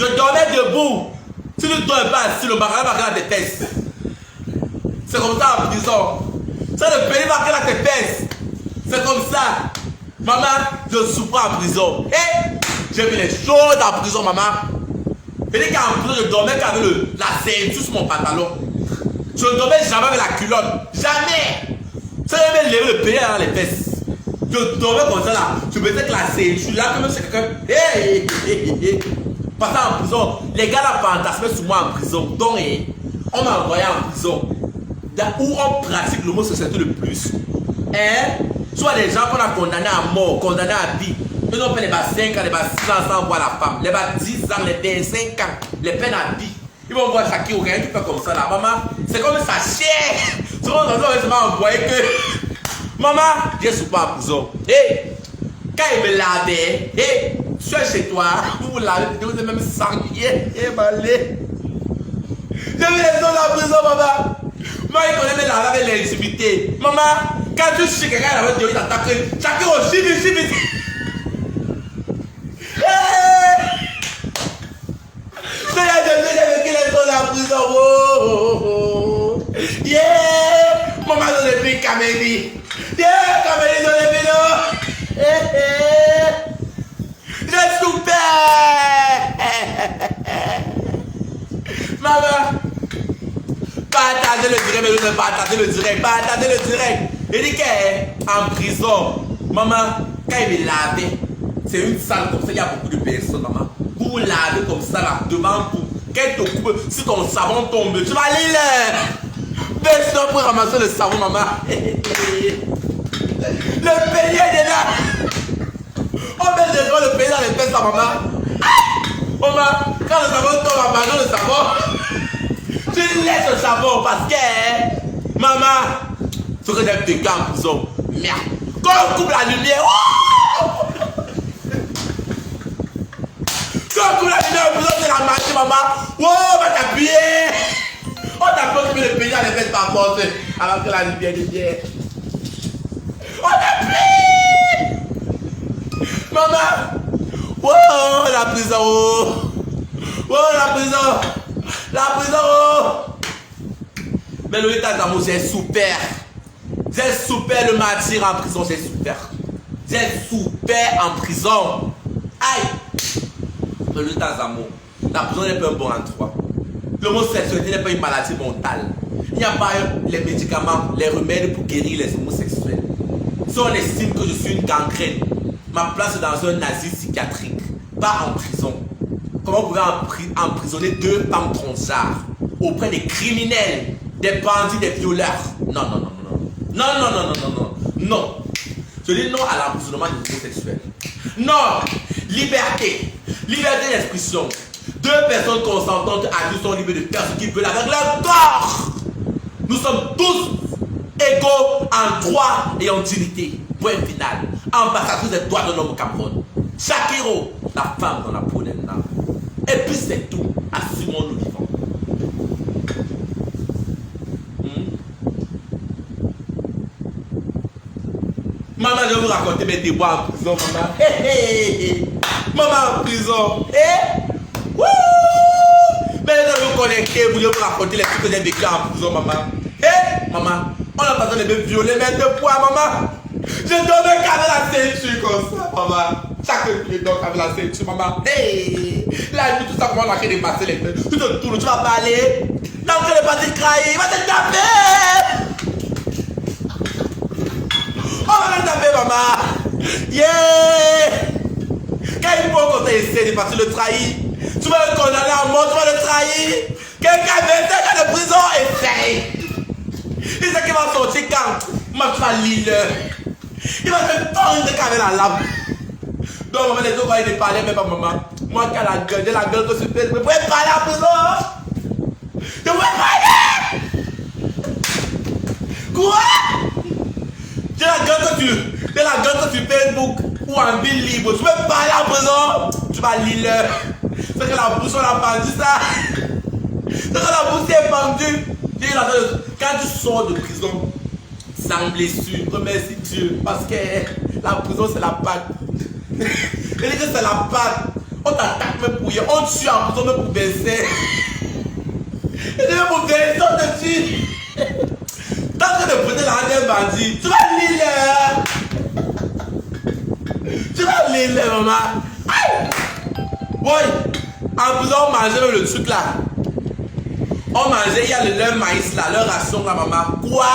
Je dormais debout. Si tu ne dors pas assis, le marin va regarder tes fesses. C'est comme ça en prison. Ça, le pays va regarder tes fesses. C'est comme ça. Maman, je souffre en prison. Et j'ai vu les choses en prison, maman. Je dis qu'en prison, je dormais qu'avec la ceinture sur mon pantalon. Je ne dormais jamais avec la culotte. Jamais. Ça, je vais lever le pays dans les fesses. Je dormais comme ça là. Je mettais que la ceinture là, comme c'est quelqu'un. Hey, hey, hey. Parce qu'en prison, les gars là fantasmaient sur moi en prison. Donc, on m'a envoyé en prison. Où on pratique le mot société le plus. Hein? Soit des gens qu'on a condamnés à mort, condamnés à vie. Ils ont fait les 5 ans, les 6 ans sans voir la femme. Les 10 ans, les 25 ans, les peines à vie. Ils vont voir Shakira ou quelqu'un qui fait comme ça là. Maman, c'est comme ça chier. C'est comme ça qu'ils m'ont envoyé que. Maman, je suis pas en prison. Hey, quand il me lavait, hey, tu es chez toi, vous lavez, vous êtes même sanglier, et balai. Je vais les dans la prison, maman. Moi, il connaît me laver avec l'intimité. Maman, quand tu sais quelqu'un là, il t'attaque. Chacun aussi, vite. J'ai vécu dans la prison. Oh. Yeah! Maman, dans le pays, Camélie. Yeah, Camélie dans le vélo. Je souffert. Maman, partagez le direct, mais ne partagez le direct, partagez le direct. Il dit qu'en prison, maman, quand il me lavait, c'est une salle comme ça, il y a beaucoup de personnes, maman. Vous lavez comme ça là, devant vous. Quand te coupe, si ton savon tombe, tu vas aller là. Personne pour ramasser le savon, maman. Le pays est là. On met des gens le pays dans les fesses, maman. Maman, quand le savon tombe, on va le savon. Tu laisses le savon parce que, maman, tu que j'ai vécu en prison. Merde. Quand on coupe la lumière, oh! Quand on coupe la lumière en prison, c'est la machine, maman. Oh, on va t'appuyer. On t'appuie le pays dans les fesses par force. Alors que la lumière est bien. On t'appuie. Maman. Oh, la prison. Oh, la prison. La prison, oh. Mais le état d'amour, c'est super. J'ai souffert le martyr en prison, c'est super. J'ai souffert en prison. Aïe. Mais l'état d'amour, la prison n'est pas un bon endroit. L'homosexualité n'est pas une maladie mentale. Il n'y a pas les médicaments, les remèdes pour guérir les homosexuels. Si on estime que je suis une gangrène, ma place est dans un asile psychiatrique, pas en prison. Comment vous pouvez emprisonner deux femmes transgenres auprès des criminels, des bandits, des violeurs? Non. Non. Je dis non à l'emprisonnement des homosexuels. Non. Liberté. Liberté d'expression. Deux personnes consentantes adultes sont libres de faire ce qu'ils veulent avec leur corps. Nous sommes tous égaux en droit et en dignité. Point final. Ambassadrice des droits de l'homme au Cameroun. Shakira, la femme dans la peau d'un arbre. Et puis c'est tout. Assumons-nous vivants. Maman, je vais vous raconter mes déboires en prison, maman. Maman en prison. Wouh! Mais je vais vous connecter, je vais vous raconter les trucs que j'ai vécu en prison, maman. Maman, on a pas besoin de me violer, mais deux fois, maman. Je dormais qu'avec la ceinture comme ça, maman. Chaque nuit, je dors avec la ceinture, maman. La nuit, tout ça, comment on a créé des masses, les fesses. Tu te tournes, tu vas pas aller. Non, tu ne vas pas te crailler, il va te taper. On va te taper, maman. Yeah! Quand il faut qu'on t'essaie de passer le trahir, tu vas le condamner à mort, tu vas le trahir. Quelqu'un a 25 ans de prison, essaye. Il sait qu'il va sortir quand moi tu vas lire. Il va te tendre avec la lame. Donc, maman, les autres vont aller parler, mais pas maman. Moi qui ai la gueule que je fais, je pourrais parler à prison. Je pourrais parler. Quoi? J'ai la gueule que tu Facebook ou en ville libre. Tu peux parler à prison. Tu vas lire. C'est que la bouche on a pendu ça. C'est que la bouche est pendue. Quand tu sors de prison, sans blessure, remercie Dieu. Parce que la prison c'est la Pâque. Il dit que c'est la Pâque. On t'attaque même pour rien. On tue en prison même pour baisser. Et même pour baisser, on te tue. Tant que de prêter la d'un bandit, tu vas lire. Tu vas lire, maman. Aïe! Ouais, en prison, on mangeait même le truc là. On mangeait, il y a leur maïs là, leur ration là, maman. Quoi?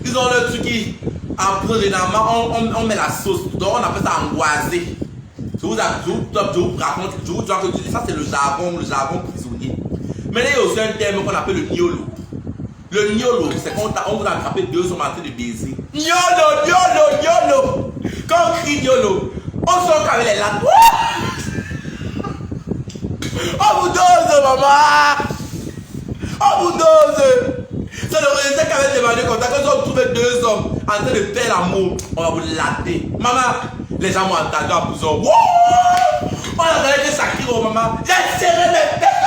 Ils ont le truc qui, en prison, généralement, on met la sauce. Donc, on appelle ça angoisé. Je vous raconte, ça c'est le jargon prisonnier. Mais là, il y a aussi un terme qu'on appelle le niolo. Le niolo, c'est quand on vous a attrapé 2 hommes en train de baiser. Niolo, niolo, niolo. Quand on crie niolo, on sort avec les lattes. On vous dose, maman. On vous dose. C'est le résultat qu'avait demandé comme ça. Quand on trouve 2 hommes en train de faire l'amour, on va vous latter. Maman, les gens m'ont entendu en prison. Wouh! On a regardé que Shakiro, maman. J'ai serré mes fesses.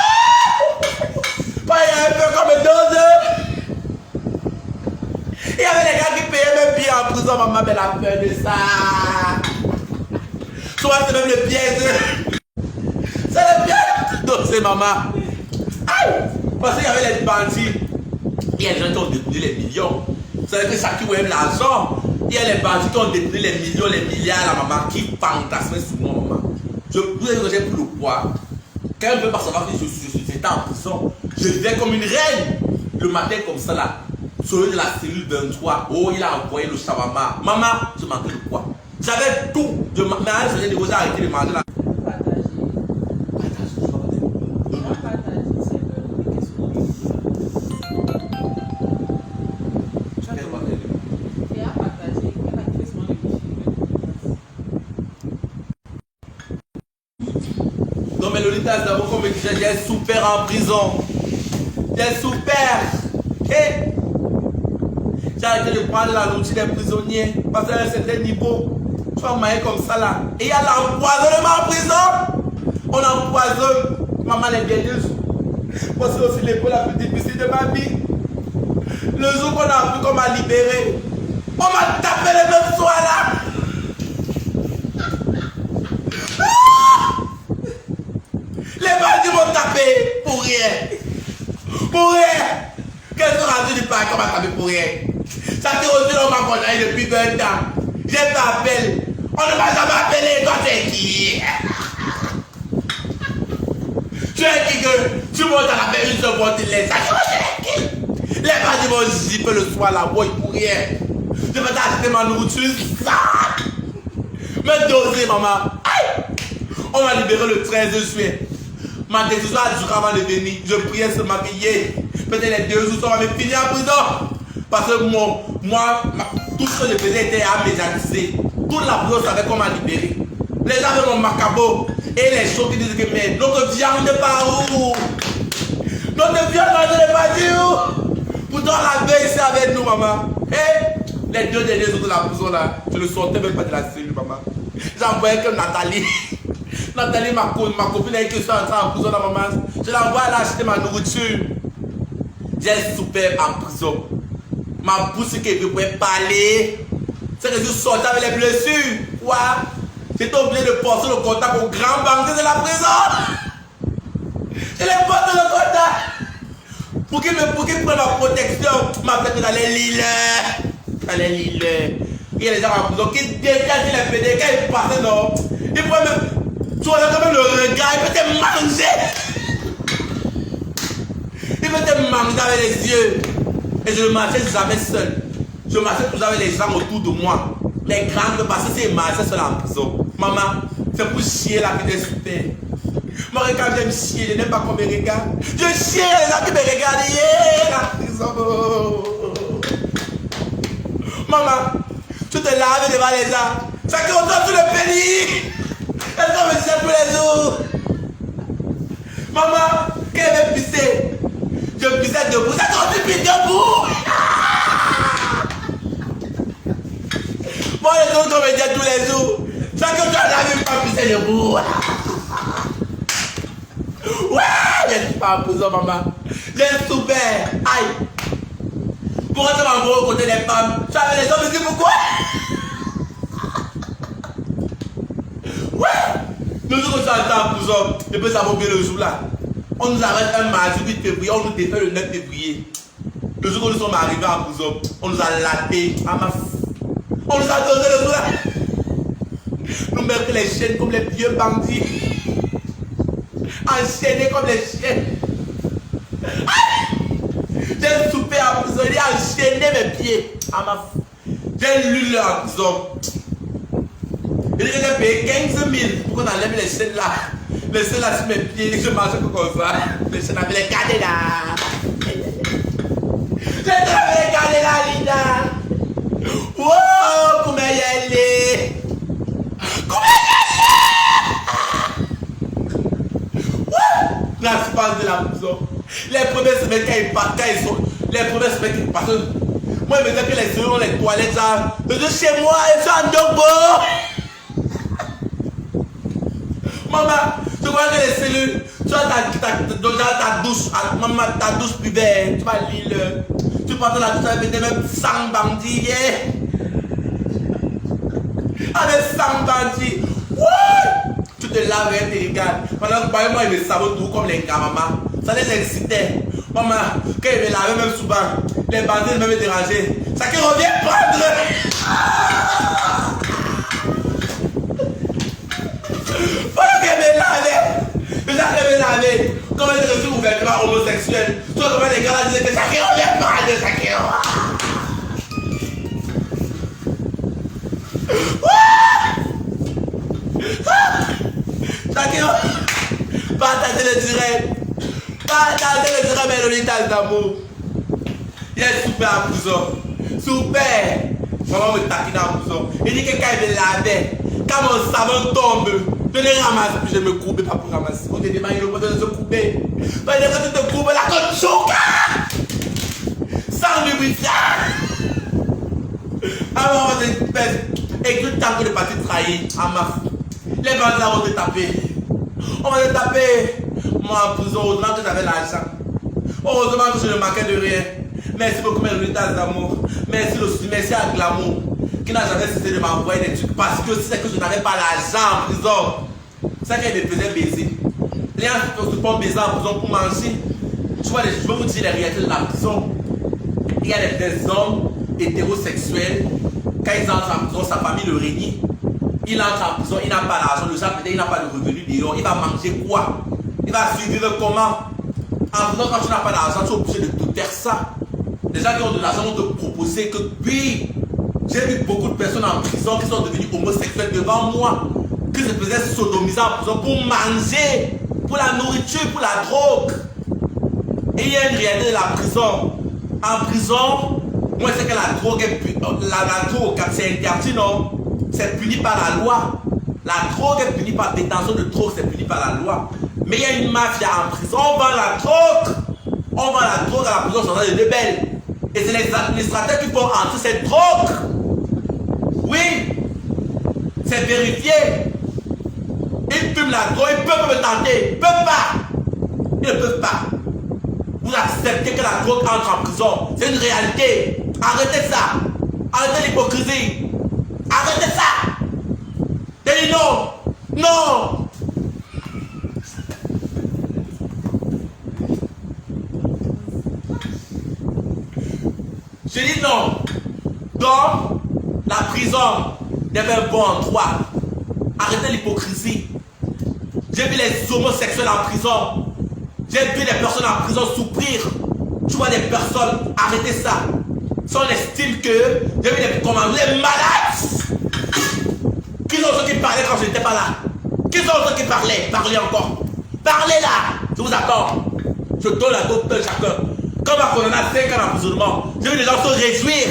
Il y a un peu comme une dose. Il y avait les gars qui payaient même bien en prison, maman, mais la peur de ça. Soit c'est même le piège. C'est le piège. Donc c'est maman. Aïe! Parce qu'il y avait les bandits. Il y a les gens qui ont détenu les millions. Vous savez que Shakiro aime l'argent. Il y a les bandits qui ont détenu les millions, les milliards, la maman, qui fantasment sur moi, maman. Vous avez que j'ai pris le poids. Quand elle ne veut pas savoir que j'étais en prison, je vivais comme une reine. Le matin, comme ça, là, sur de la cellule 23, oh, il a envoyé le shawarma. Maman, je manquais de quoi? J'avais tout. Mais à un certain niveau, j'ai arrêté de manger là. Non mais Lolita, d'abord comme je disais, j'ai souffert en prison. J'ai souffert. Et j'ai arrêté de prendre la nourriture des prisonniers. Parce qu'à un certain niveau, tu vas mailler comme ça là. Et il y a l'empoisonnement en prison. On empoisonne. Maman les derniers jours. Moi c'est aussi l'époque la plus difficile de ma vie. Le jour qu'on a appris qu'on m'a libéré, on m'a tapé le même soir là. Les bandits m'ont tapé pour rien. Pour rien. Qu'est-ce qu'on a dit du parc qu'on m'a tapé pour rien? Ça s'est reçu dans ma condamné depuis 20 ans. J'ai fait appel. On ne m'a jamais appelé. Toi, tu es qui? Tu es qui que tu montes à la paix une seconde, tu laisses. Les bandits m'ont zippé le soir là, boy, pour rien. Je vais t'acheter ma nourriture. Me doser, maman. Aïe! On m'a libéré le 13 juillet. Ma décision a duré avant de venir. Je priais se maquiller. Peut-être les 2 jours, ça va me finir en prison. Parce que moi, tout ce que je faisais était à médiatiser. Toute la prison savait qu'on m'a libéré. Les gens avaient mon macabo. Et les choses qui disent que mais notre viande n'est pas où? Notre viande n'est pas où? Pourtant la veille c'est avec nous, maman. Et les 2 derniers jours de la prison là, je ne sortais même pas de la cellule, maman. J'envoyais que Nathalie. Nathalie, ma copine avec qui je suis entrée en prison, la maman, je l'envoie aller acheter ma nourriture. J'ai souffert en prison. Ma bouche qui ne pouvait parler. C'est que je sortais avec les blessures. Quoi? J'étais obligé de porter le contact au grand banquier de la prison. Je les porte le contact. Pour qu'il prenne ma protection, m'a fait que dans les lits. Dans les lits. Il y a des gens en prison qui dégagent les PD. Quand ils passent, non, ils prennent même. Tu vois quand même le regard, il peut te manger. Il peut te manger avec les yeux. Et je ne marchais jamais seul. Je marchais toujours avec les gens autour de moi. Les grands, parce que c'est marcher seul en prison. Maman, c'est pour chier là que t'es super. Moi, quand j'aime chier, je n'aime pas qu'on me regarde. Je chie les gens qui me regardent. Yeah, la prison. Maman, tu te laves devant les gens. Ça compte sur le pays. Est-ce qu'on me disait tous les jours? Maman, quand elle veut pisser, je pissais debout. Ça compte sur pisser debout. Moi, les autres me disent tous les jours. Ça que tu n'as même pas pissé debout. Ouais, je suis pas en prison, maman. J'ai souffert. Aïe. Pourquoi tu m'envoies aux côtés des femmes? Tu avais les hommes ici, pourquoi? Ouais. Nous sommes en prison, et puis ça va bien le jour là. On nous arrête un mardi 8 février, on nous défait le 9 février. Le jour où nous sommes arrivés en prison, on nous a laté à ma on nous a donné le jour là. Nous mettons les chaînes comme les vieux bandits. Enchaînés comme les chiens. J'ai soupé en prison, j'ai enchaîné mes pieds. J'ai lu en prison. Et j'ai payé 15 000 pour qu'on enlève les chaînes là. Les chaînes là sur mes pieds, je marche comme ça. Les chaînes avec les cadets là. J'ai trouvé les cadets là, Linda. Wow, comment y aller? Comment la suspense de la prison. Les premières semaines quand ils partent, les premières semaines qu'ils passent, moi je me disais que les semaines ont les toilettes là. Je suis chez moi, ils sont en dobo. Maman, tu vois que les cellules, tu as ta douche, maman, ta douche privée, tu vas lire, tu passes dans la douche avec des mêmes 100 bandits, avec 100 bandits. Tu te laves et tu regardes. Pendant que moi, ils me sabotent tout comme les gars, maman. Ça les excitait. Maman, quand ils me lavaient même souvent, les bandits me dérangeaient. Ça qui revient prendre. Pendant qu'ils me lavaient, me lavaient. Comme je suis ouvertement homosexuel. Tu vois comment les gars disaient que ça qui revient prendre. Ça qui partagez le direct. Partagez le direct, mais l'unitage d'amour. Il est super en prison. Super. Maman me taquine en prison. Il dit que quand il me lavait, quand mon savon tombe, je les ramasse, puis je me coupe, pas pour ramasser. On te demande, il ne peut se couper. Quand tu te coupes, là, comme chouka. Sans lubrifiant. Alors, on te pèse. Et tout le temps que le parti trahit, à ma fille. Les bandits vont te taper. On va te taper. Moi en prison, heureusement que j'avais l'argent. Heureusement que je ne manquais de rien. Merci beaucoup, mes unités d'amour. Merci aussi, merci à Glamour, qui n'a jamais cessé de m'envoyer des trucs. Parce que c'est que je n'avais pas l'argent en prison. C'est qu'elle me faisait baiser. Les gens se font baiser en prison pour manger. Je vais vous dire les réalités de la prison. Il y a des hommes hétérosexuels. Quand ils entrent en prison, sa famille le réunit. Il entre en prison, il n'a pas d'argent, le genre peut-être il n'a pas de revenu dehors, il va manger quoi? Il va survivre comment? En prison, quand tu n'as pas d'argent, tu es obligé de te faire ça. Les gens qui ont de l'argent vont te proposer que oui, j'ai vu beaucoup de personnes en prison qui sont devenues homosexuelles devant moi, qui se faisaient sodomiser en prison pour manger, pour la nourriture, pour la drogue. Et il y a une réalité de la prison. En prison, moi c'est que la drogue est la drogue, c'est interdit, non? C'est puni par la loi. La drogue est punie par détention de drogue, c'est puni par la loi. Mais il y a une mafia en prison, on vend la drogue. On vend la drogue à la prison centrale de Lebel. Et c'est les administrateurs qui font entrer cette drogue. Oui, c'est vérifié. Ils fument la drogue, ils peuvent me tenter. Ils ne peuvent pas. Ils ne peuvent pas. Vous acceptez que la drogue entre en prison. C'est une réalité. Arrêtez ça. Arrêtez l'hypocrisie. Arrêtez ça. J'ai dit non. Non. J'ai dit non. Donc, la prison n'est pas un bon endroit. Arrêtez l'hypocrisie. J'ai vu les homosexuels en prison. J'ai vu les personnes en prison souffrir. Tu vois des personnes, arrêtez ça. Si on estime que j'ai vu les commandos, les malades. Qui sont ceux qui parlaient quand je n'étais pas là? Qui sont ceux qui parlaient? Parlez encore. Parlez là. Je vous attends. Je donne la dope de chacun. Quand ma condamné à 5 ans d'emprisonnement, j'ai vu les gens se réjouir.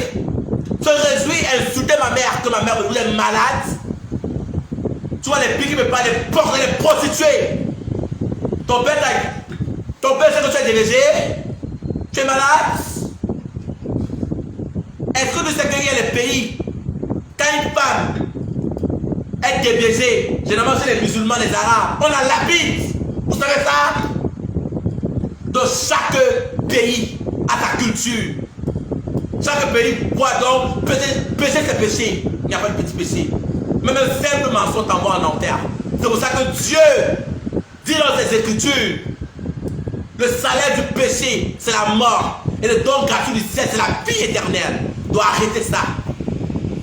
Se réjouir, insulter ma mère, que ma mère me voulait malade. Tu vois les filles qui me parlent des portes, des prostituées. Ton père sait que tu es DVG. Tu es malade. Est-ce que tu sais qu'il y a les pays, quand une femme est DVG, généralement c'est les musulmans, les arabes, on la lapide. Vous savez ça? De chaque pays a sa culture. Chaque pays voit donc pécher ses péchés. Il n'y a pas de petit péché. Même un simple mensonge t'envoie en enfer. C'est pour ça que Dieu dit dans ses Écritures, le salaire du péché, c'est la mort. Et le don gratuit du ciel, c'est la vie éternelle. On doit arrêter ça.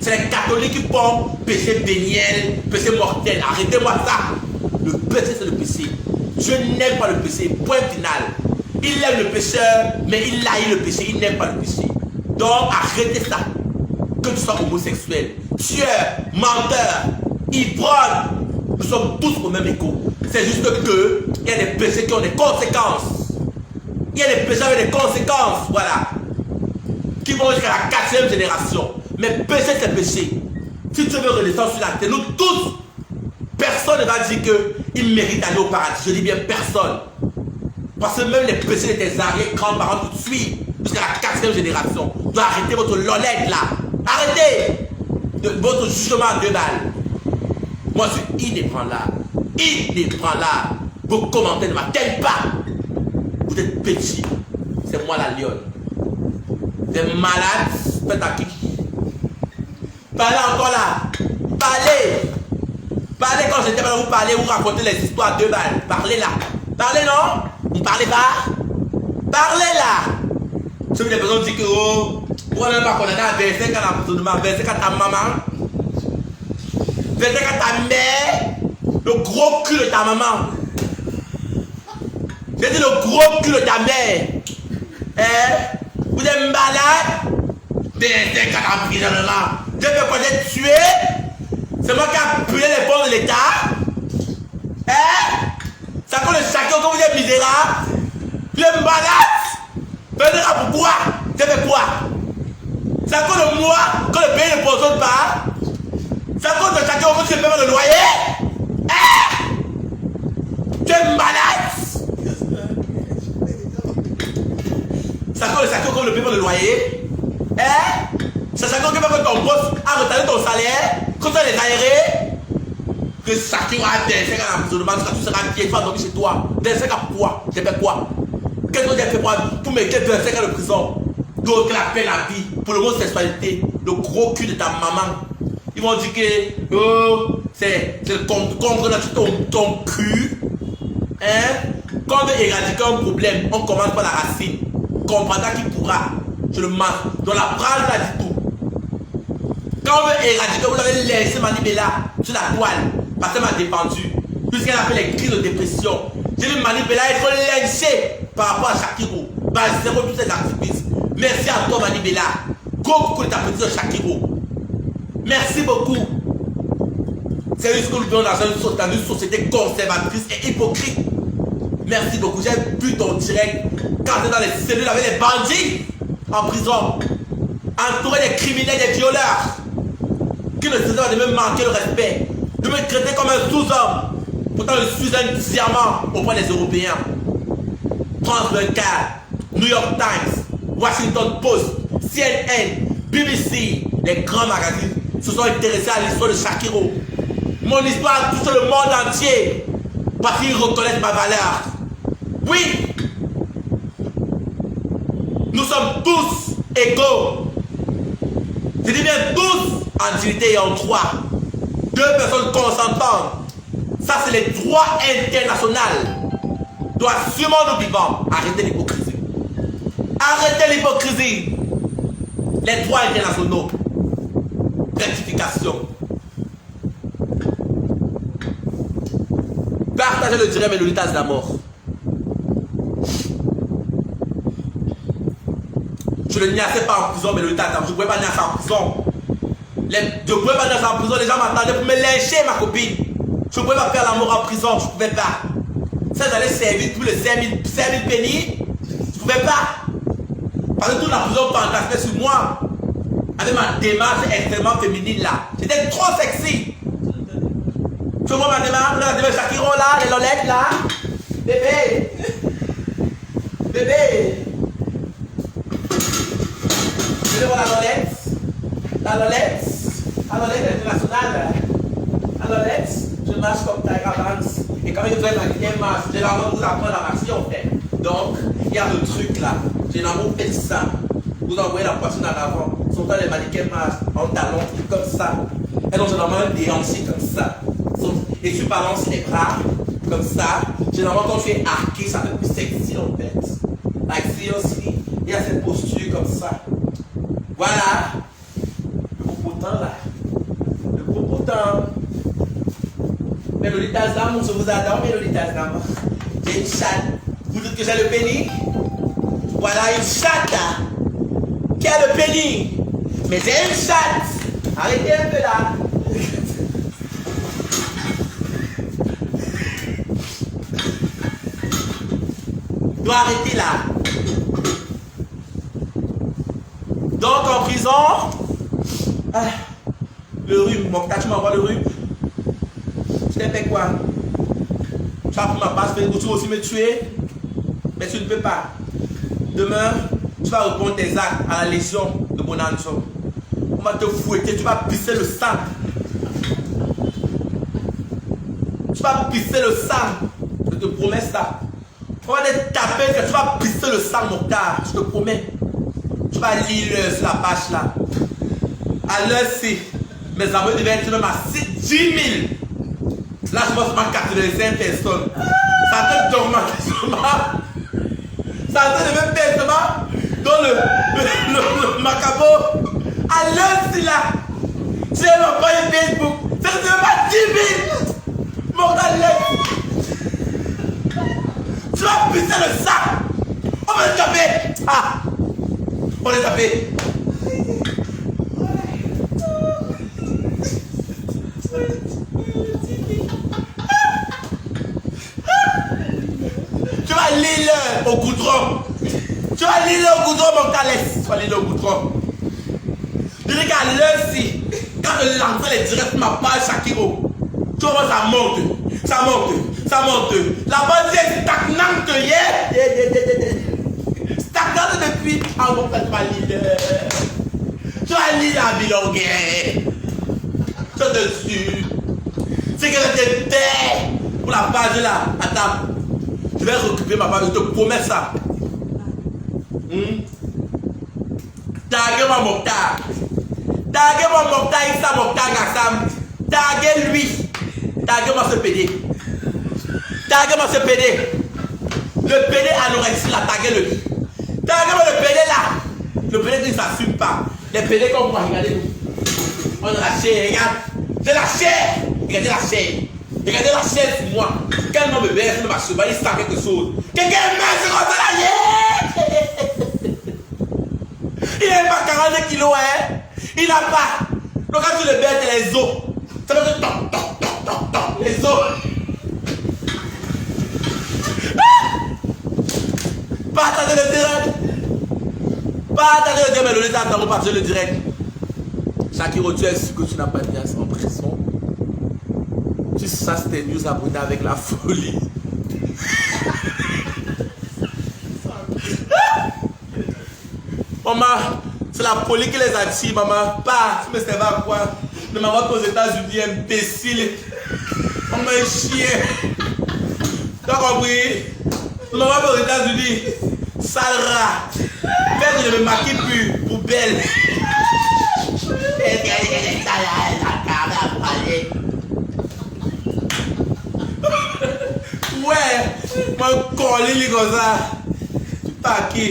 C'est les catholiques qui font péché véniel, péché mortel. Arrêtez-moi ça. Le péché, c'est le péché. Dieu n'aime pas le péché. Point final. Il aime le pécheur, mais il haït le péché. Il n'aime pas le péché. Donc, arrêtez ça. Que tu sois homosexuel, tueur, menteur, ivrogne, nous sommes tous au même écho. C'est juste que il y a des péchés qui ont des conséquences. Il y a des péchés avec des conséquences, voilà. Qui vont jusqu'à la 4e génération. Mais péché, c'est péché. Si tu veux redescendre sur la terre, nous tous, personne ne va dire qu'il mérite d'aller au paradis. Je dis bien personne. Parce que même les péchés de tes arrière-grands-parents tout de suite, jusqu'à la 4e génération. Vous doivez arrêter votre lolette là. Arrêtez votre jugement à 2 balles. Moi, je suis inébranlable. Inébranlable. Vos commentaires ne m'atteignent pas. Vous êtes petit. C'est moi la lionne. Vous êtes malade. Faites à qui? Parlez encore là. Parlez. Parlez quand j'étais là. Vous parlez, vous racontez les histoires à 2 balles. Parlez là. Parlez non? Vous parlez pas? Parlez là. Je veux des personnes disent que oh, pourquoi même pas condamner à 25 ans d'emprisonnement, 25 ans à ta maman, 25 ans à ta mère, le gros cul de ta maman. J'ai dit le gros cul de ta mère. Hein? Vous êtes malade? 25 ans d'emprisonnement. Je peux pas être tué. C'est moi qui ai appuyé les fonds de l'État. Hein? Ça compte le chacun que vous êtes misérable. Vous êtes malade? Pourquoi? J'ai fait quoi? Ça compte de moi que le pays ne fonctionne pas? Ça compte de chacun que je paie le loyer? Hein? Tu es malade? Ça compte de chacun que je paie le loyer? Hein? C'est chacun qui fait ton boss à retarder ton salaire, comme ça les aérés? Que chacun a des 5 ans d'emprisonnement, tu seras bien, tu vas dormir chez toi. Des 5 ans pour quoi? J'ai fait quoi? Qu'est-ce que j'ai fait pour me mettre 25 ans de prison? D'autres la paix la vie pour l'homosexualité, le gros cul de ta maman. Ils vont dire que oh, c'est contre ton cul. Hein? Quand on veut éradiquer un problème, on commence par la racine. Comprendra qui pourra. Je le marque. Dans la phrase là dit tout. Quand on veut éradiquer, vous avez laissé Manibela sur la toile parce qu'elle m'a défendu. Puisqu'elle a fait les crises de dépression. J'ai dit Manibela être lynché par rapport à Shakiro. Bah, zéro tous ces activistes. Merci à toi Manibela. Gros coucou de ta petite Shakiro. Merci beaucoup. C'est juste que nous vivons dans une société conservatrice et hypocrite. Merci beaucoup. J'ai vu ton direct quand tu es dans les cellules avec les bandits en prison, entouré des criminels, des violeurs, qui ne cessent pas de me manquer le respect, de me traiter comme un sous-homme. Pourtant, je suis un diamant auprès des Européens. France 24, New York Times, Washington Post, CNN, BBC, les grands magazines se sont intéressés à l'histoire de Shakiro. Mon histoire touche le monde entier parce qu'ils reconnaissent ma valeur. Oui, nous sommes tous égaux. Je dis bien tous en dignité et en droit. 2 personnes consentantes. Ça, c'est les droits internationaux. Doit sûrement nous vivants. Arrêtez l'hypocrisie. Arrêtez l'hypocrisie. Les droits internationaux. Rectification. Partagez le direct, mais le litage de la mort. Je ne niassais pas en prison, mais le litage de la mort. Je ne pouvais pas niasser en prison. Je ne pouvais pas niasser en prison. Les gens m'attendaient pour me lyncher, ma copine. Je ne pouvais pas faire la mort en prison. Je ne pouvais pas. Ça, j'allais servir tous les 5000 pennies. Je ne pouvais pas. Parce que toute la prison fantasmait sur moi. Avec ma démarche extrêmement féminine là. J'étais trop sexy. Tu vois ma démarche, la démarche Shakiro là, les lolettes là. Bébé. Bébé. Tu vois la lolette. La lolette. La lolette internationale. La lolette. Je marche comme Tyra Banks. Et quand je fais ma deuxième marche, généralement vous apprendre à marcher en fait. Donc, il y a le truc là. Généralement, vous faites ça. Vous envoyez la poitrine en avant. Souvent les mannequins marchent en talons comme ça. Elles ont généralement des hanchis comme ça. Et et tu balances les bras comme ça. Généralement, quand tu es arqué, ça fait plus sexy en fait. Like seriously, il y a cette posture comme ça. Voilà. Le popotin là. Le popotin. Méloditas d'amour, je vous adore, Méloditas d'amour. J'ai une chatte. Vous dites que j'ai le pénis? Voilà une chatte qui a le pénis. Mais j'ai une chatte. Arrêtez un peu là. Je dois arrêter là. Donc en prison, le rhume. Mon tu m'envoies le rhume. Je t'ai fait quoi? Tu vas pour ma passe, tu vas aussi me tuer. Mais tu ne peux pas. Demain, tu vas répondre tes actes à la légion de Bonanzo. On va te fouetter, tu vas pisser le sang. Tu vas pisser le sang. Je te promets ça. On va te taper, tu vas pisser le sang, Mokhtar. Je te promets. Tu vas lire sur la page là. À l'heure-ci, mes amis devaient être même à 10 000. Là, je vois seulement 85 personnes. Ça te tourmente. Ça te même personne dans le macabo. À l'heure-ci là. Tu es même pas sur Facebook. Ça te même pas 10 000. Mon tu vas pisser le sac. On va le taper. Ah. On va le taper. Tu vas l'île au goudron. Tu vas l'île au goudron, mon calès. Tu vas l'île au goudron. Je dis qu'à l'heure-ci, quand je lance les directs de ma page Shakiro, tu vois, ça monte. Ça monte. Ça monte. La base est stagnante. Stagnante depuis. Ah bon, tu vas l'île. Tu vas l'île à Bilonguet. Je te suis. C'est que j'étais bête pour la page là. Attends. Je vais récupérer ma page, je te promets ça. Taguez-moi Mokhtar. Taguez-moi Mokhtar, Issa Mokhtar Gassam. Taguez-lui. Taguez-moi ce PD. Taguez-moi ce PD. Le PD anorexie là, taguez-le. Taguez-moi le PD là. Le PD qui ne s'assume pas. Les PD comme moi, regardez-nous. On a la chair, regarde. J'ai la chair. Regardez la chair. Regardez la chair sur moi. Quand on me baisse, on va il sent quelque chose. Quelqu'un meurt sur comme ça là. Il n'a pas 40 kilos, hein. Il n'a pas. Donc quand tu le baisses, les os. Ça va faire toc, toc, toc, toc, toc. Les os. Partagez le direct. Partagez le direct, mais le lézard, on va partager le direct. Shakiro, tu es sûr que tu n'as pas dit en prison. Tu sasses tes news abonnés avec la folie. Maman, c'est la folie qui les attire, maman. Pas, tu me sais pas quoi. Ne m'envoie pas aux États-Unis, imbécile. Maman est chien. Tu as compris? Ne m'envoie pas aux États-Unis. Sale rat. Fais que je me maquille plus. Poubelle. Ouais, moi collé comme ça. Tu pars qui?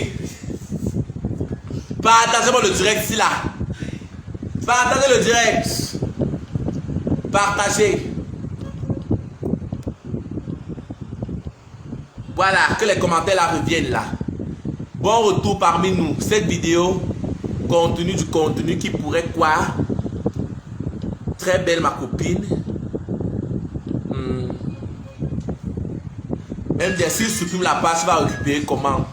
Partagez-moi le direct ici là. Partagez le direct. Partagez. Voilà, que les commentaires là reviennent là. Bon retour parmi nous. Cette vidéo contenu du contenu qui pourrait quoi? Très belle ma copine. Même bien s'il supprime la page, il va récupérer comment?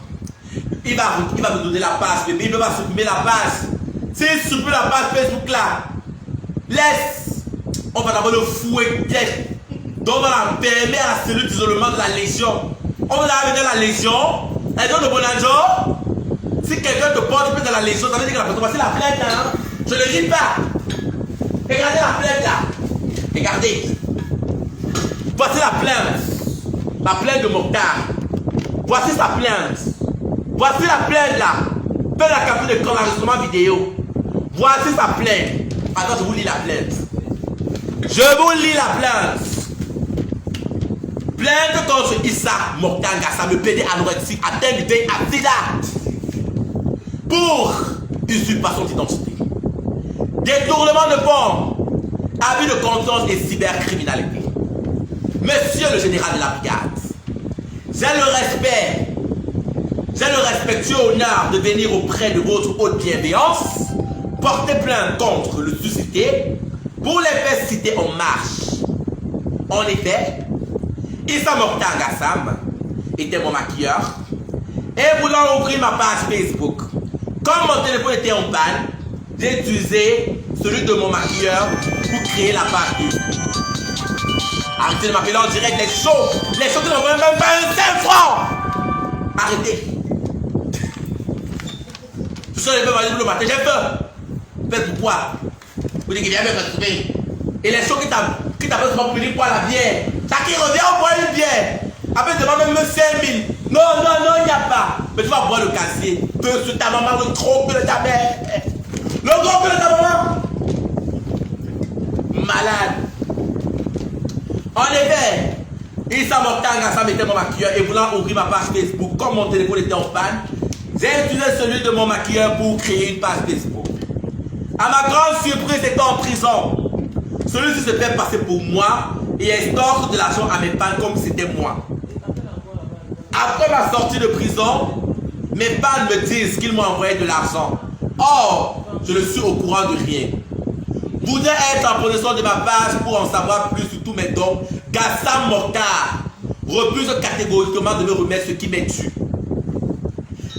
Il va me donner la page, bébé. Il ne va pas supprimer la page. S'il supprime la page Facebook là, laisse. On va d'abord le fouetter. Donc on va la permettre à la cellule d'isolement de la Légion. On va la venir à la Légion. Et donc le Bonanzo, si quelqu'un te porte dans la Légion, ça veut dire que la personne, voici la plainte hein. Je ne le dis pas. Regardez la plainte là. Regardez. Voici la plainte. La plainte de Mokhtar. Voici sa plainte. Voici la plainte là. Faites la capture de l'enregistrement vidéo. Voici sa plainte. Attends, je vous lis la plainte. Je vous lis la plainte. Plainte contre Issa Mortanga, le PD anorexique atteint du pays à Sida pour usurpation d'identité, détournement de fonds, abus de confiance et cybercriminalité. Monsieur le général de la brigade, j'ai le respectueux honneur de venir auprès de votre haute bienveillance porter plainte contre le suscité pour les faits cités en marche. En effet, Issa Mortanga Sam était mon maquilleur et voulant ouvrir ma page Facebook. Comme mon téléphone était en panne, j'ai utilisé celui de mon maquilleur pour créer la page Facebook. Arrêtez de m'appeler en direct les shows qui n'ont même pas un 5 francs. Arrêtez. Je suis allé le matin, j'ai peur. Faites pourquoi? Vous dites qu'il vient me retrouver. Et les shows qui t'appellent souvent pour venir boire la bière. Ça qui revient, on boit une bière. Après, demande même 5 000. Non, il n'y a pas. Mais tu vas boire le casier. Que sur ta maman, le gros que de ta mère. Le gros que de ta maman. Malade. En effet, Issa Mortanga Sam était mon maquilleur et voulant ouvrir ma page Facebook, comme mon téléphone était en panne, j'ai utilisé celui de mon maquilleur pour créer une page Facebook. À ma grande surprise, c'était en prison. Celui-ci se fait passer pour moi et escorte de l'argent à mes pannes comme si c'était moi. Après ma sortie de prison, mes pannes me disent qu'ils m'ont envoyé de l'argent. Or, je ne suis au courant de rien. Voudrais être en possession de ma page pour en savoir plus sur tous mes dons. Gassam Mortar refuse catégoriquement de me remettre ce qui m'est dû.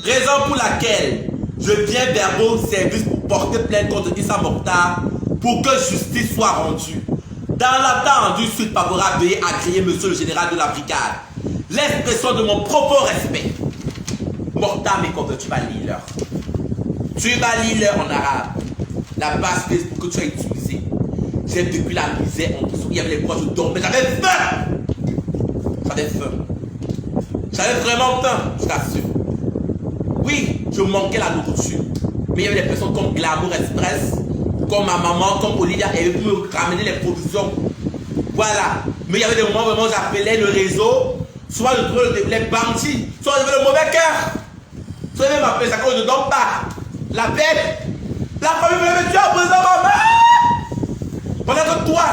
Raison pour laquelle je viens vers vos services pour porter plainte contre Issa Mortar pour que justice soit rendue. Dans l'attente du suite favorable, veuillez agréer monsieur le général de la brigade l'expression de mon profond respect. Mortar, mais comme tu vas lire. Tu vas lire en arabe. La base Facebook que tu as utilisée. J'ai vécu la misère en dessous. Il y avait les poids, je dormais. J'avais faim. J'avais vraiment faim, je t'assure. Oui, je manquais la nourriture. Mais il y avait des personnes comme Glamour Express, comme ma maman, comme Olivia, et pour me ramener les provisions. Voilà. Mais il y avait des moments où vraiment j'appelais le réseau. Soit je trouvais les bandits, soit j'avais le mauvais cœur. Soit je m'appelais ça quand je ne dors pas. La bête. La famille me tuer en présent, maman. Pendant que toi,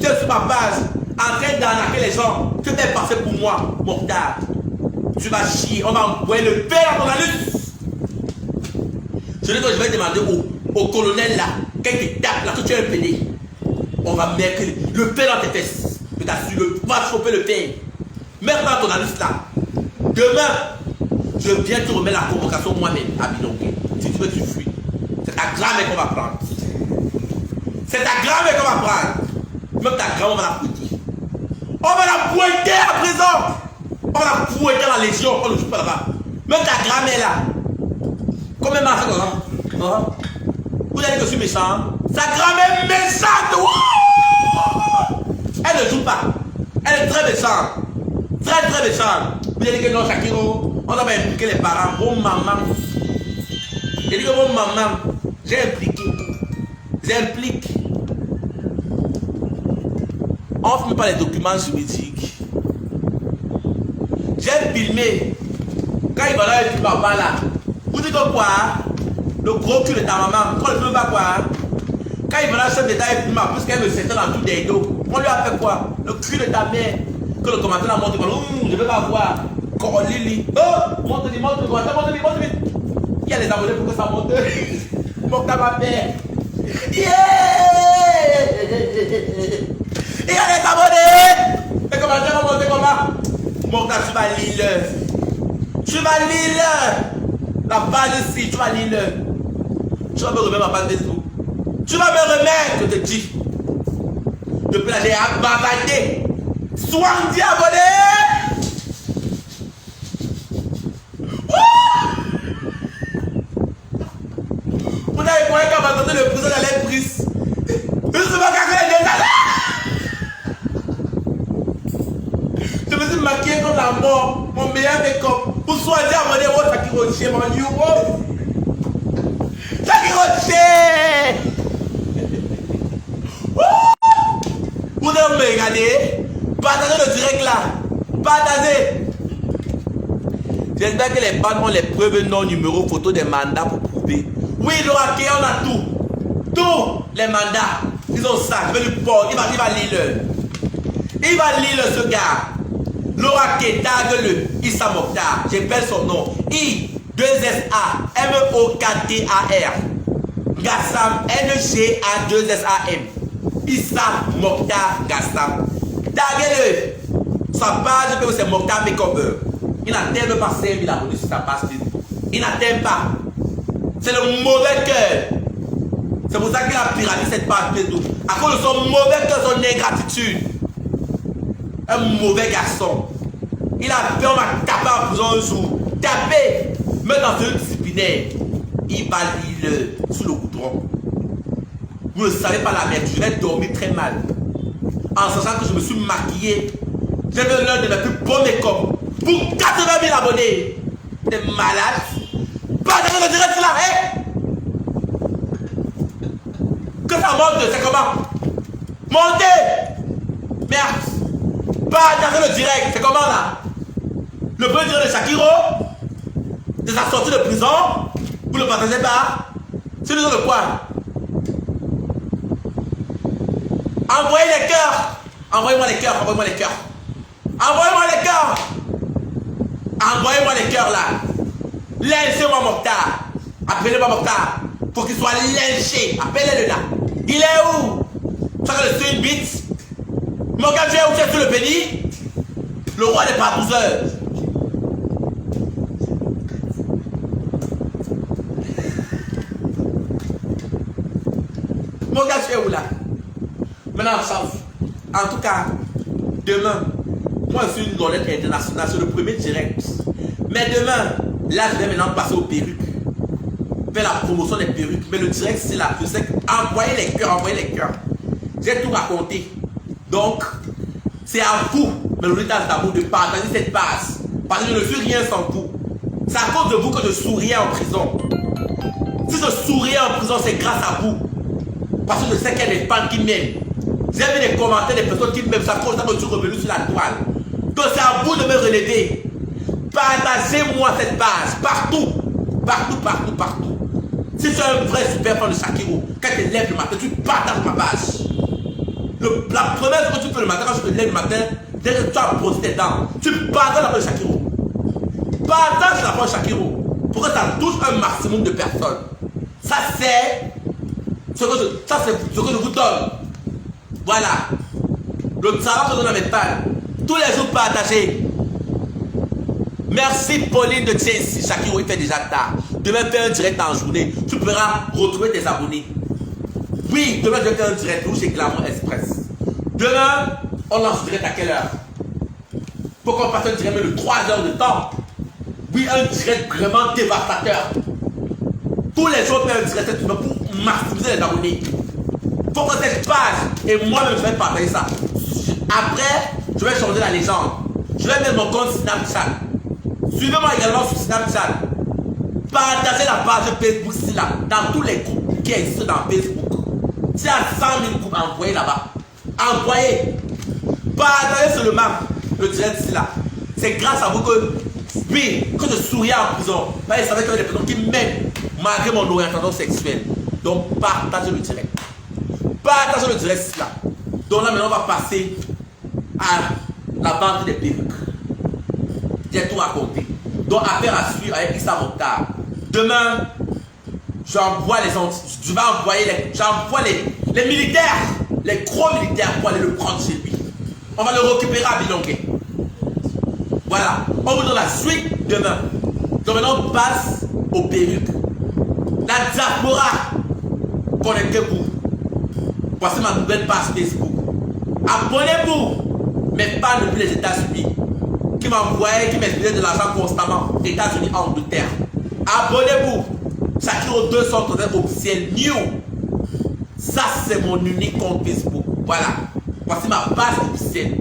tu es sur ma page, en train d'arnaquer les gens, tu t'es passé pour moi, Mortar. Tu vas chier, on va envoyer le père dans ton anus. Je dis que je vais demander au colonel là, quand il te tape là, que tu es un pédé. On va mettre le père dans tes fesses. Je t'assure, tu vas choper le père. Mets dans ton anus là. Demain, je viens te remettre la convocation moi-même à Bidongué. Si tu veux, tu fuis. C'est ta grand-mère qu'on va prendre. C'est ta grand-mère qu'on va prendre. Même ta grand-mère, on va la pointer. On va la pointer à présent. On va la pointer dans la légion. On ne joue pas là-bas. Même ta grand-mère là. Combien m'a fait comme ça? Vous avez dit que je suis méchant. Sa grand-mère est méchante. Elle ne joue pas. Elle est très méchante. Très méchante. Vous avez dit que non, Shakiro, on va impliquer les parents. Bon maman. J'ai dit que bon maman, j'ai impliqué. J'implique. On ne fait pas les documents juridiques. J'ai filmé. Quand il va là, il dit papa là. Vous dites quoi? Le gros cul de ta maman. Quand il ne veut pas quoi? Quand il va là, le chef d'État est plus mal, puisqu'elle me sentait dans tout des dos. On lui a fait quoi? Le cul de ta mère. Que le commentaire a montré. Je ne veux pas voir. Quand on lit. Oh! Montre le commentaire, montre vite. Il y a les abonnés pour que ça monte. Monte à ma mère. Yeah! Il y a les abonnés! Et comment tu vas monter comment? Monte à tu vas lire. Tu vas lire. La page ici, tu vas lire. Tu vas me remettre ma page Facebook. Tu vas me remettre, je te dis. Depuis là, j'ai bavardé. 70 abonnés! Vous n'avez pas qu'à m'attendre le président de la prise. Je ne sais pas qu'à les je me suis maquillé comme la mort, mon meilleur make-up. Pour choisir à mon héros, Taki Rocher, mon nouveau. Taki Rocher! Vous devez me regarder. Partagez le direct là. Partagez. J'espère que les bandes ont les preuves, nom, numéro, photo des mandats pour prouver. Oui, Laura K, on a tout. Tous les mandats. Ils ont ça. Je vais lui porter. Il va lire. Il va lire ce gars. Laura K, tag-le. Issa Mokhtar. J'appelle son nom. I-2-S-A-M-O-K-T-A-R. Gassam. N-G-A-2-S-A-M. Issa Mokhtar Gassam. Taguez-le. Sa page, c'est Mokhtar Makeover. Il n'atteint pas 5000 abonnés sur sa page Facebook. Il n'atteint pas. C'est le mauvais cœur. C'est pour ça qu'il a piraté cette page Facebook. À cause de son mauvais cœur, son ingratitude. Un mauvais garçon. Il a fait, on m'a tapé en prison un jour. Tapé. Mettre dans un disciplinaire. Il va lire sous le goudron. Vous ne savez pas la merde. Je vais dormir très mal. En sachant que je me suis maquillé. J'avais l'un de mes plus beaux make-up. Pour 80 000 abonnés. T'es malade. Partagez le direct là, hein? Que ça monte, c'est comment? Montez! Merde! Partagez le direct, c'est comment là? Le premier direct de Shakiro, de sa sortie de prison, vous ne le partagez pas? C'est le de quoi? Envoyez les cœurs! Envoyez-moi les cœurs, envoyez-moi les cœurs! Envoyez-moi les cœurs! Envoyez-moi les cœurs là! Lynchez-moi Mokhtar! Appelez-moi Mokhtar! Faut qu'il soit lynché! Appelez-le là! Il est où? Tu as le une bite? Mon gars, tu es où? Tu es sur le béni? Le roi des partouzeurs! Mon gars, tu es où là? Maintenant, change. En tout cas, demain, moi je suis une lorette internationale, c'est le premier direct. Mais demain, là je vais maintenant passer aux perruques. Faire la promotion des perruques. Mais le direct c'est là. Je sais que envoyez les cœurs, envoyez les cœurs. J'ai tout raconté. Donc, c'est à vous, Melodita Stabou, de partager cette base. Parce que je ne suis rien sans vous. C'est à cause de vous que je souriais en prison. Si je souriais en prison, c'est grâce à vous. Parce que je sais qu'il y a des fans qui m'aiment. J'ai vu des commentaires des personnes qui m'aiment. Ça cause ça que je suis revenu sur la toile. Donc c'est à vous de me relever. Partagez-moi cette base. Partout. Partout, partout, partout. Si tu es un vrai super fan de Shakiro, quand tu te lèves le matin, tu partages ma page. La première chose que tu fais le matin, quand je te lève le matin, dès que tu as brossé tes dents, tu partages la page de Shakiro. Partage la page de Shakiro. Pour que ça touche un maximum de personnes. Ça c'est ce que je vous donne. Voilà. Le travail que je donne à mes fans. Tous les jours partagez. Merci Pauline de Chelsea. Shakiro, il fait déjà tard. Demain, fais un direct en journée. Tu pourras retrouver tes abonnés. Oui, demain, je vais faire un direct chez Glamour Express. Demain, on lance direct à quelle heure? Faut qu'on fasse un direct de 3 heures de temps. Oui, un direct vraiment dévastateur. Tous les jours, on fait un direct pour maximiser les abonnés. Faut que cette page, et moi-même, je vais partager ça. Après, je vais changer la légende. Je vais mettre mon compte Snapchat. Suivez-moi également sur Snapchat. Partagez la page Facebook ici là, dans tous les groupes qui existent dans Facebook. S'il y a 100 000 groupes, envoyez là-bas. Envoyez. Partagez seulement le direct ici là. C'est grâce à vous que, oui, que je souriais en prison. Parce que je savais qu'il y avait des personnes qui m'aiment malgré mon orientation sexuelle. Donc partagez le direct. Partagez le direct ici là. Donc là maintenant on va passer à la vente des perruques. J'ai tout raconté. Donc affaire à suivre avec Issa Mokhtar. Demain, j'envoie les militaires, les gros militaires pour aller le prendre chez lui. On va le récupérer à Bilongué. Voilà. On vous donne la suite demain. Donc maintenant on passe aux perruques. La diaspora, connectez-vous. Voici ma nouvelle page Facebook. Abonnez-vous. Mais pas depuis les États-Unis. Qui m'envoyait, qui m'expliquait de l'argent constamment. États-Unis, Angleterre. Abonnez-vous. Shakiro 230 officiel new. Ça, c'est mon unique compte Facebook. Voilà. Voici ma page officielle.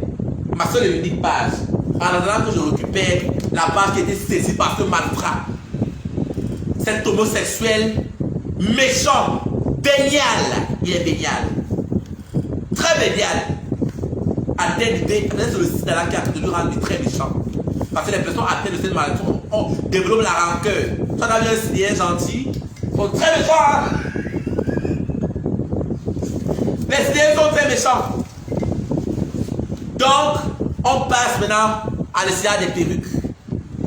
Ma seule et unique page. En attendant que je récupère la page qui a été saisie par ce malfrat. Cet homosexuel méchant. Bénial. Il est bénial. Très bénial. atteintes l'idée, c'est le sida là qui a toujours rendu très méchant. Parce que les personnes atteintes de cette maladie développent la rancœur. Ça a vu un sidien gentil, ils sont très méchants. Hein? Les sidiens sont très méchants. Donc, on passe maintenant à l'essai des perruques.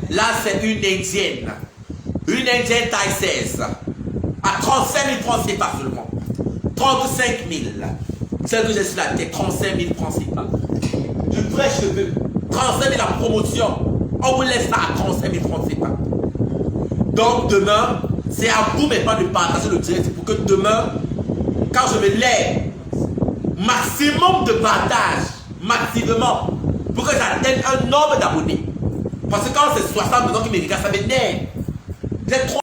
Là, c'est une indienne. Une indienne taille 16. À 35 000 francs CFA seulement. 35 000. Celle que j'ai sur la tête, 35 000 francs CFA. Du vrai cheveu. 35 000 la promotion. On vous laisse ça à 35 000 francs CFA. Donc demain, c'est à vous maintenant de partager le direct pour que demain, quand je me lève, maximum de partage, maximum, pour que j'atteigne un nombre d'abonnés. Parce que quand c'est 60 qui me regardent, ça m'énerve. J'ai trop